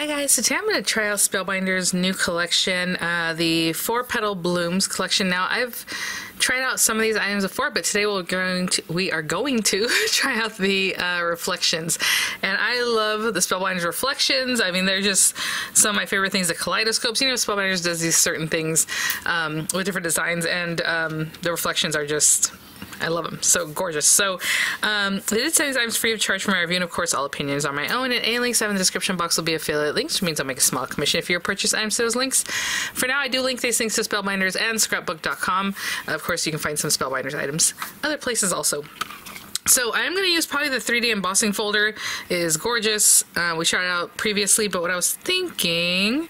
Hi guys, so today I'm going to try out Spellbinders' new collection, the 4 Petal Blooms collection. Now I've tried out some of these items before, but today we are going to try out the reflections. And I love the Spellbinders reflections. I mean, they're just some of my favorite things. The kaleidoscopes, you know, Spellbinders does these certain things with different designs, and the reflections are just... I love them. So gorgeous. So they did send these items free of charge for my review, and of course all opinions are my own, and any links I have in the description box will be affiliate links, which means I'll make a small commission if you purchase items to those links. For now, I do link these things to Spellbinders and scrapbook.com. Of course, you can find some Spellbinders items other places also. So I'm going to use probably the 3D embossing folder. It is gorgeous. We tried it out previously, but what I was thinking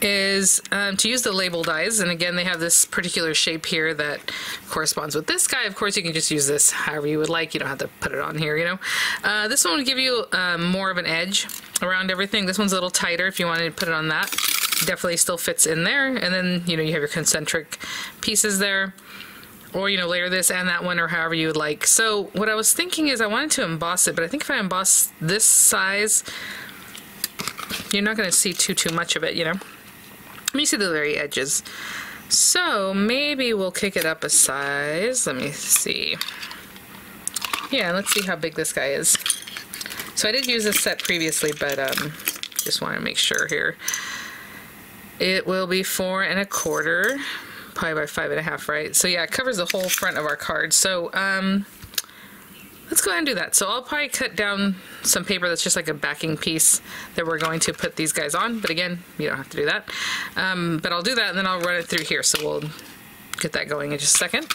is to use the label dies, and again they have this particular shape here that corresponds with this guy. Of course you can just use this however you would like, you don't have to put it on here, you know. This one would give you more of an edge around everything. This one's a little tighter if you wanted to put it on that. Definitely still fits in there, and then you know you have your concentric pieces there, or you know layer this and that one or however you would like. So what I was thinking is I wanted to emboss it, but I think if I emboss this size you're not going to see too much of it, you know. Let me see the very edges. So maybe we'll kick it up a size. Let me see. Yeah, let's see how big this guy is. So I did use this set previously, but just want to make sure here. It will be 4 1/4, probably by 5 1/2, right? So yeah, it covers the whole front of our card. So let's go ahead and do that. So I'll probably cut down some paper that's just like a backing piece that we're going to put these guys on. But again, you don't have to do that. But I'll do that and then I'll run it through here. So we'll get that going in just a second.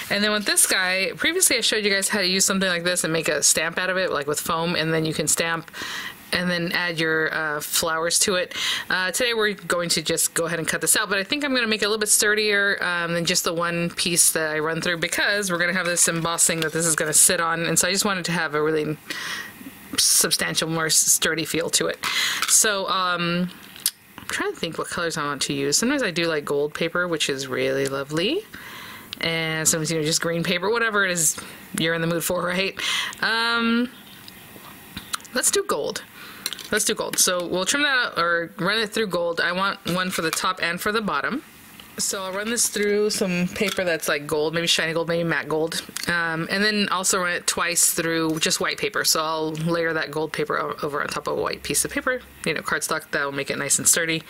And then with this guy, previously I showed you guys how to use something like this and make a stamp out of it, like with foam, and then you can stamp and then add your flowers to it. Today we're going to just go ahead and cut this out, but I think I'm going to make it a little bit sturdier than just the one piece that I run through, because we're going to have this embossing that this is going to sit on, and so I just wanted to have a really substantial, more sturdy feel to it. So I'm trying to think what colors I want to use. Sometimes I do like gold paper, which is really lovely, and sometimes, you know, just green paper, whatever it is you're in the mood for, right? Let's do gold. Let's do gold. So we'll trim that out or run it through gold. I want one for the top and for the bottom. So I'll run this through some paper that's like gold, maybe shiny gold, maybe matte gold. And then also run it twice through just white paper. So I'll layer that gold paper over on top of a white piece of paper, you know, cardstock. That will make it nice and sturdy.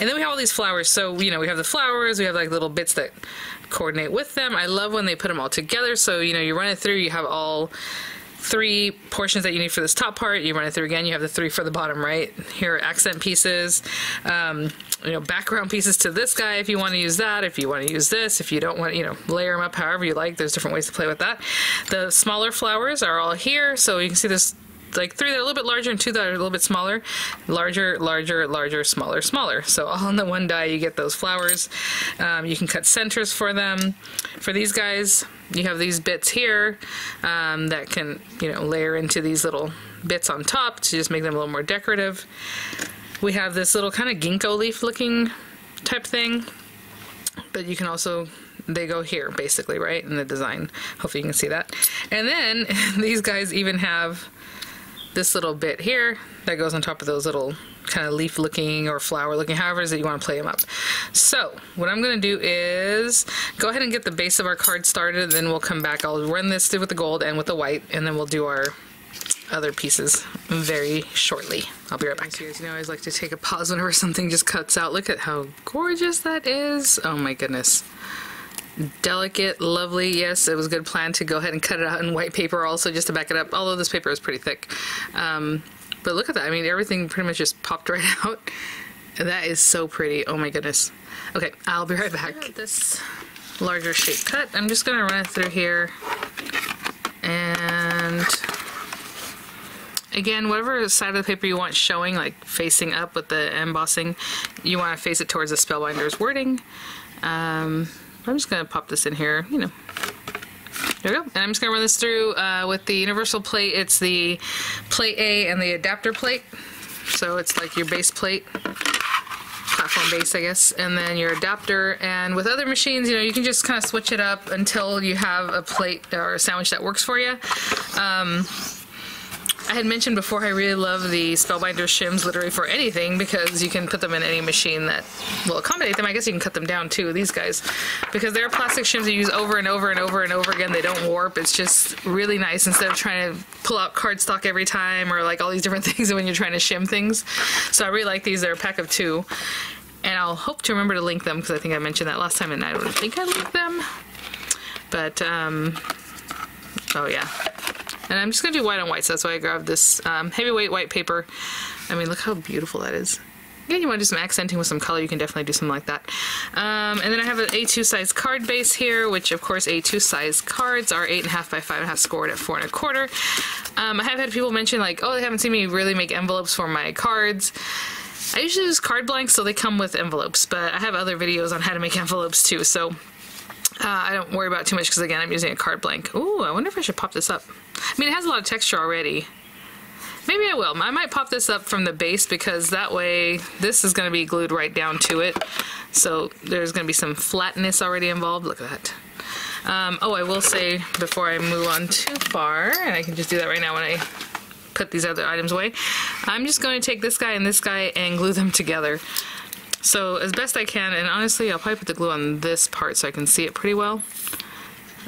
And then we have all these flowers. So, you know, we have the flowers, we have like little bits that coordinate with them. I love when they put them all together. So, you know, you run it through, you have all 3 portions that you need for this top part. You run it through again, you have the 3 for the bottom, right? Here are accent pieces, you know, background pieces to this guy if you want to use that, if you want to use this, if you don't want, you know, layer them up however you like. There's different ways to play with that. The smaller flowers are all here, so you can see there's like 3 that are a little bit larger and 2 that are a little bit smaller. Larger, larger, larger, smaller, smaller. So all in the one die you get those flowers. You can cut centers for them. For these guys, you have these bits here that can, you know, layer into these little bits on top to just make them a little more decorative. We have this little kind of ginkgo leaf looking type thing, but you can also, they go here basically, right, in the design. Hopefully you can see that. And then these guys even have this little bit here that goes on top of those little kind of leaf looking or flower looking, however it is that you want to play them up. So what I'm going to do is go ahead and get the base of our card started, and then we'll come back. I'll run this through with the gold and with the white, and then we'll do our other pieces very shortly. I'll be right back. You guys know I always like to take a pause whenever something just cuts out. Look at how gorgeous that is. Oh my goodness. Delicate, lovely. Yes, it was a good plan to go ahead and cut it out in white paper also, just to back it up, although this paper is pretty thick. But look at that. I mean, everything pretty much just popped right out. That is so pretty. Oh my goodness. Okay, I'll be right back. This larger shape cut, I'm just going to run it through here. And again, whatever side of the paper you want showing, like facing up with the embossing, you want to face it towards the Spellbinders wording. I'm just going to pop this in here, you know. There we go. And I'm just going to run this through with the universal plate. It's the plate A and the adapter plate. So it's like your base plate, platform base, I guess, and then your adapter. And with other machines, you know, you can just kind of switch it up until you have a plate or a sandwich that works for you. I had mentioned before I really love the Spellbinders shims literally for anything because you can put them in any machine that will accommodate them. I guess you can cut them down too, these guys, because they're plastic shims you use over and over and over and over again. They don't warp. It's just really nice instead of trying to pull out cardstock every time or like all these different things when you're trying to shim things. So I really like these. They're a pack of 2. And I'll hope to remember to link them because I think I mentioned that last time and I don't think I linked them. But, oh yeah. And I'm just going to do white on white, so that's why I grabbed this heavyweight white paper. I mean, look how beautiful that is. Again, you want to do some accenting with some color, you can definitely do something like that. And then I have an A2 size card base here, which of course A2 size cards are 8.5 by 5.5 scored at 4 1/4. I have had people mention like, oh, they haven't seen me really make envelopes for my cards. I usually use card blanks, so they come with envelopes, but I have other videos on how to make envelopes too, so I don't worry about it too much because again, I'm using a card blank. Ooh, I wonder if I should pop this up. I mean, it has a lot of texture already. Maybe I will. I might pop this up from the base because that way this is going to be glued right down to it. So there's going to be some flatness already involved. Look at that. Oh, I will say before I move on too far, and I can just do that right now when I put these other items away, I'm just going to take this guy and glue them together. So as best I can, and honestly I'll probably put the glue on this part so I can see it pretty well.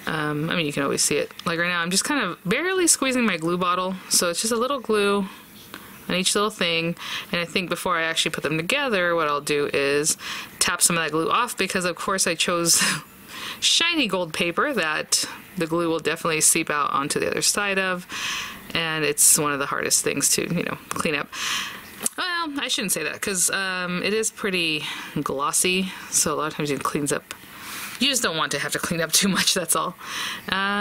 I mean, you can always see it. Like right now I'm just kind of barely squeezing my glue bottle, so it's just a little glue on each little thing, and I think before I actually put them together what I'll do is tap some of that glue off because of course I chose shiny gold paper that the glue will definitely seep out onto the other side of, and it's one of the hardest things to, you know, clean up. Well, I shouldn't say that because it is pretty glossy, so a lot of times it cleans up. You just don't want to have to clean up too much, that's all.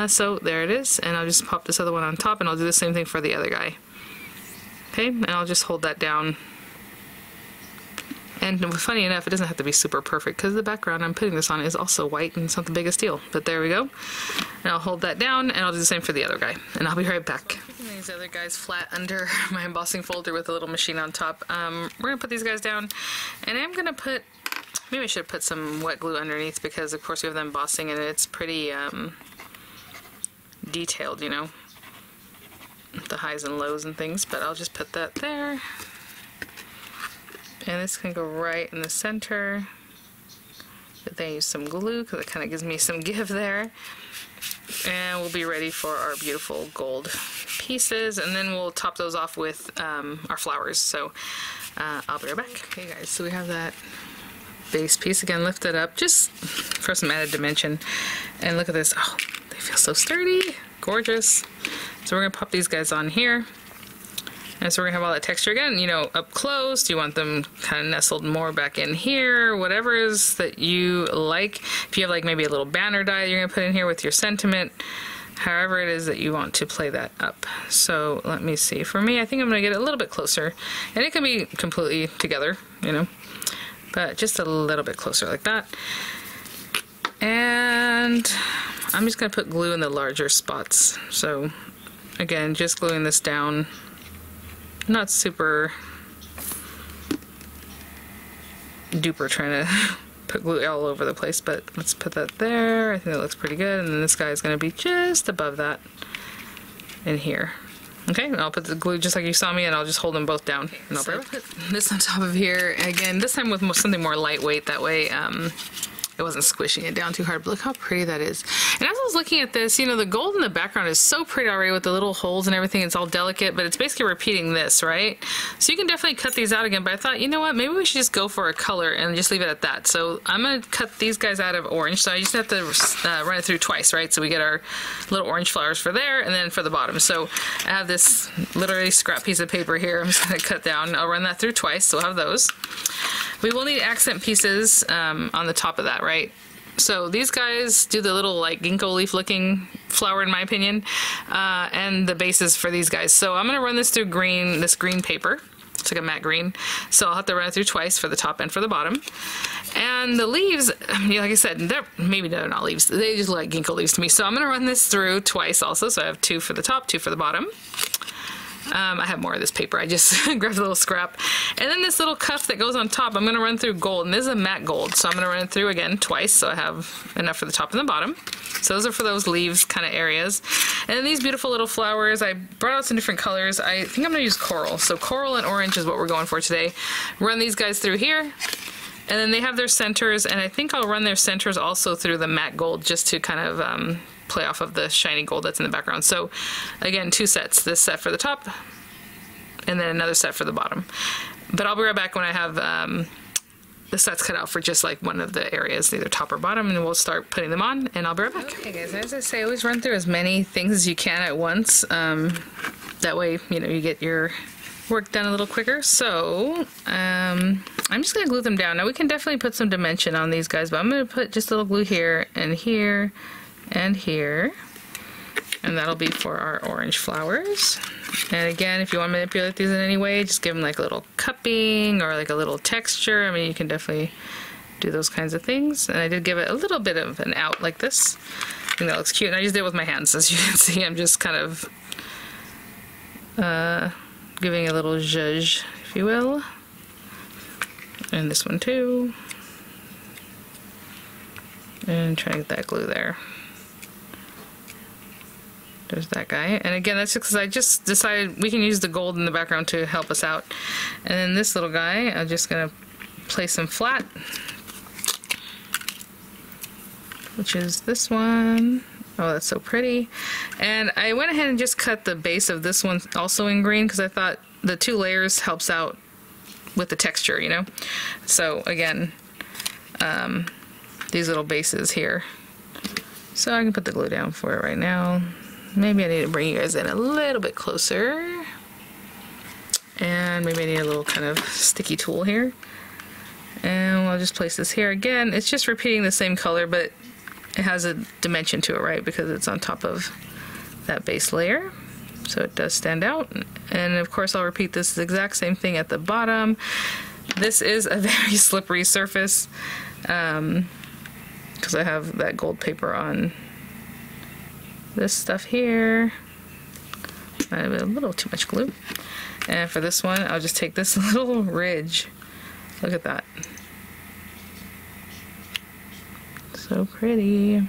So there it is, and I'll just pop this other one on top, and I'll do the same thing for the other guy. Okay, and I'll just hold that down. And funny enough, it doesn't have to be super perfect because the background I'm putting this on is also white and it's not the biggest deal. But there we go. And I'll hold that down and I'll do the same for the other guy. And I'll be right back. Keeping these other guys flat under my embossing folder with a little machine on top. We're going to put these guys down, and I'm going to put, maybe I should put some wet glue underneath because of course we have the embossing and it's pretty detailed, you know, the highs and lows and things. But I'll just put that there. And this can go right in the center. But then use some glue because it kind of gives me some give there. And we'll be ready for our beautiful gold pieces. And then we'll top those off with our flowers. So I'll be right back. Okay guys, so we have that base piece again lifted up just for some added dimension. And look at this. Oh, they feel so sturdy. Gorgeous. So we're going to pop these guys on here. And so we're gonna have all that texture again, you know, up close. Do you want them kind of nestled more back in here? Whatever it is that you like. If you have like maybe a little banner die you're gonna put in here with your sentiment, however it is that you want to play that up. So let me see. For me, I think I'm gonna get it a little bit closer, and it can be completely together, you know, but just a little bit closer like that. And I'm just gonna put glue in the larger spots. So again, just gluing this down. Not super duper trying to put glue all over the place, but let's put that there. I think that looks pretty good. And then this guy is going to be just above that in here. Okay, and I'll put the glue just like you saw me, and I'll just hold them both down. And I'll put this on top of here again. This time with something more lightweight. That way, it wasn't squishing it down too hard, but look how pretty that is. And as I was looking at this, you know, the gold in the background is so pretty already with the little holes and everything. It's all delicate, but it's basically repeating this, right? So you can definitely cut these out again, but I thought, you know what, maybe we should just go for a color and just leave it at that. So I'm going to cut these guys out of orange, so I just have to run it through twice, right? So we get our little orange flowers for there and then for the bottom. So I have this literally scrap piece of paper here. I'm just going to cut down. I'll run that through twice, so I'll have those. We will need accent pieces on the top of that, right? So these guys do the little like ginkgo leaf looking flower in my opinion, and the bases for these guys. So I'm going to run this through this green paper. It's like a matte green. So I'll have to run it through twice for the top and for the bottom. And the leaves, like I said, maybe they're not leaves. They just look like ginkgo leaves to me. So I'm going to run this through twice also. So I have 2 for the top, 2 for the bottom. I have more of this paper. I just grabbed a little scrap. And then this little cuff that goes on top, I'm going to run through gold. And this is a matte gold, so I'm going to run it through again twice, so I have enough for the top and the bottom. So those are for those leaves kind of areas. And then these beautiful little flowers, I brought out some different colors. I think I'm going to use coral. So coral and orange is what we're going for today. Run these guys through here. And then they have their centers, and I think I'll run their centers also through the matte gold just to kind of play off of the shiny gold that's in the background. So again, 2 sets. This set for the top, and then another set for the bottom. But I'll be right back when I have the sets cut out for just like one of the areas, either top or bottom, and we'll start putting them on, and I'll be right back. Okay guys, as I say, always run through as many things as you can at once. That way, you know, you get your work done a little quicker. So I'm just gonna glue them down. Now we can definitely put some dimension on these guys, but I'm gonna put just a little glue here and here and here, and that'll be for our orange flowers. And again, if you want to manipulate these in any way, just give them like a little cupping or like a little texture. I mean, you can definitely do those kinds of things. And I did give it a little bit of an out like this. I think that looks cute. And I just did it with my hands. As you can see, I'm just kind of giving a little zhuzh, if you will. And this one too. And try to get that glue there. There's that guy. And again, that's because I just decided we can use the gold in the background to help us out. And then this little guy, I'm just going to place him flat, which is this one. Oh, that's so pretty. And I went ahead and just cut the base of this one also in green because I thought the 2 layers helps out with the texture, you know? So again, these little bases here. So I can put the glue down for it right now. Maybe I need to bring you guys in a little bit closer. And maybe I need a little kind of sticky tool here. And I'll just place this here. Again, it's just repeating the same color, but it has a dimension to it, right? Because it's on top of that base layer. So it does stand out. And of course, I'll repeat this exact same thing at the bottom. This is a very slippery surface because I have that gold paper on this stuff here. I have a little too much glue. And for this one, I'll just take this little ridge. Look at that. So pretty.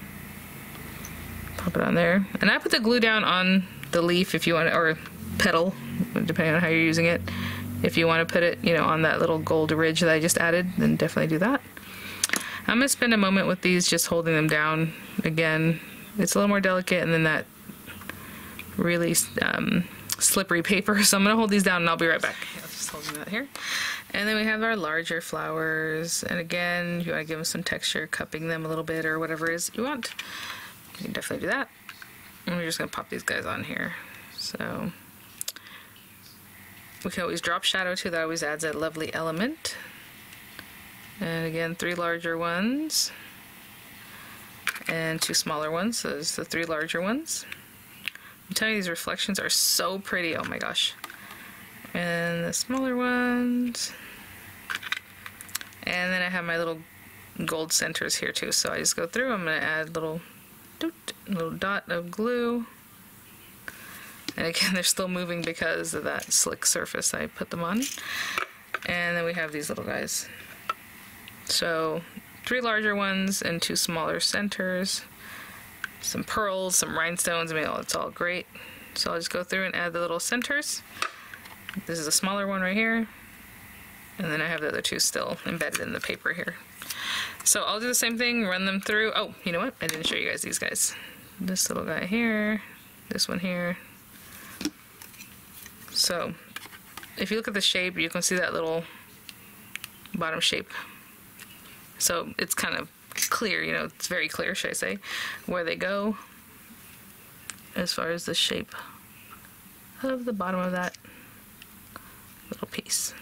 Pop it on there. And I put the glue down on the leaf if you want, or petal, depending on how you're using it. If you want to put it, you know, on that little gold ridge that I just added, then definitely do that. I'm going to spend a moment with these just holding them down. Again, it's a little more delicate, and then that really slippery paper. So I'm going to hold these down and I'll be right back. I'll just hold that here. And then we have our larger flowers. And again, you want to give them some texture, cupping them a little bit or whatever it is you want. You can definitely do that. And we're just going to pop these guys on here. So we can always drop shadow too. That always adds that lovely element. And again, 3 larger ones. And 2 smaller ones, so there's the 3 larger ones. I'm telling you, these reflections are so pretty, oh my gosh. And the smaller ones. And then I have my little gold centers here too, so I just go through, I'm going to add a little dot of glue. And again, they're still moving because of that slick surface I put them on. And then we have these little guys. So 3 larger ones and 2 smaller centers, some pearls, some rhinestones. I mean, it's all great. So I'll just go through and add the little centers. This is a smaller one right here, and then I have the other 2 still embedded in the paper here. So I'll do the same thing, run them through. Oh, you know what? I didn't show you guys these guys. This little guy here, this one here. So if you look at the shape, you can see that little bottom shape. So it's kind of clear, you know, it's very clear, should I say, where they go as far as the shape of the bottom of that little piece.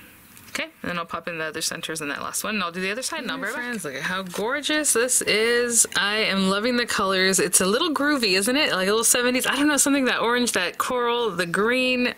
Okay, and then I'll pop in the other centers in that last one, and I'll do the other side, and I'll be right back. Look at how gorgeous this is. I am loving the colors. It's a little groovy, isn't it? Like a little 70s. I don't know, something, that orange, that coral, the green.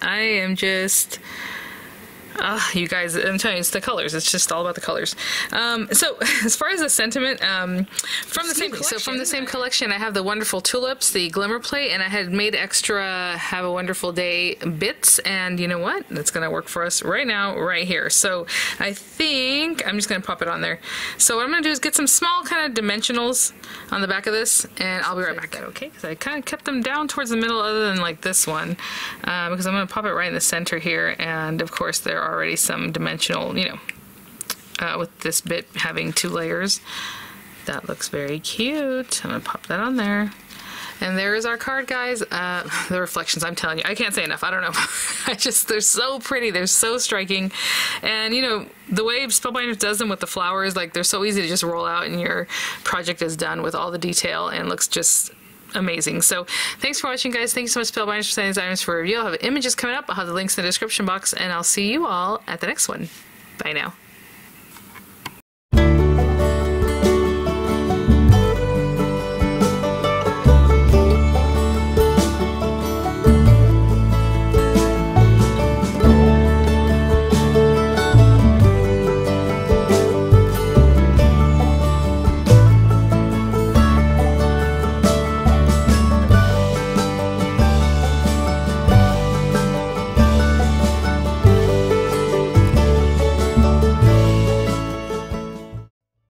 You guys, I'm telling you, it's the colors. It's just all about the colors. So as far as the sentiment, from the same collection, I have the wonderful tulips, the glimmer plate, and I had made extra "Have a Wonderful Day" bits, and you know what? That's gonna work for us right now, right here. So I think I'm just gonna pop it on there. So what I'm gonna do is get some small kind of dimensionals on the back of this, and I'll be right back. Okay, because I kind of kept them down towards the middle, other than like this one, because I'm gonna pop it right in the center here, and of course there are already some dimensional, you know, with this bit having 2 layers. That looks very cute. I'm gonna pop that on there. And there is our card, guys. The reflections, I'm telling you, I can't say enough. I don't know. They're so pretty. They're so striking. And, you know, the way Spellbinders does them with the flowers, like, they're so easy to just roll out and your project is done with all the detail and looks just amazing. So thanks for watching, guys. Thank you so much, Spellbinders, for sending these items for review. I'll have images coming up. I'll have the links in the description box, and I'll see you all at the next one. Bye now.